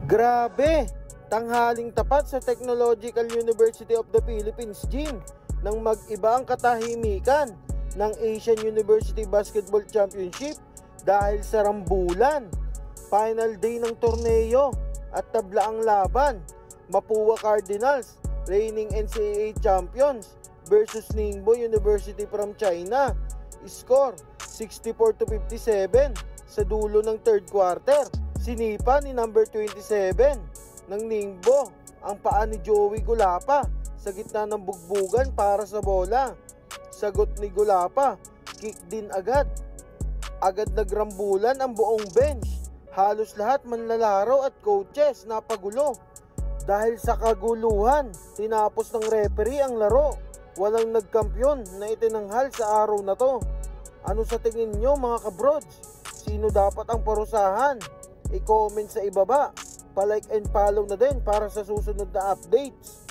Grabe! Tanghaling tapat sa Technological University of the Philippines gym nang mag-iba ang katahimikan ng Asian University Basketball Championship dahil sa rambulan. Final day ng torneo at tabla ang laban. Mapua Cardinals, reigning NCAA champions versus Ningbo University from China. Score 64-57 sa dulo ng third quarter. Sinipa ni number 27 ng Ningbo ang paa ni Joey Gulapa sa gitna ng bugbugan para sa bola. Sagot ni Gulapa, kick din agad. Agad nagrambulan ang buong bench. Halos lahat manlalaro at coaches napagulo. Dahil sa kaguluhan, tinapos ng referee ang laro. Walang nagkampiyon na itinanghal sa araw na to. Ano sa tingin nyo mga kabrods? Sino dapat ang parusahan? I-comment sa ibaba. Pa-like and follow na din para sa susunod na updates.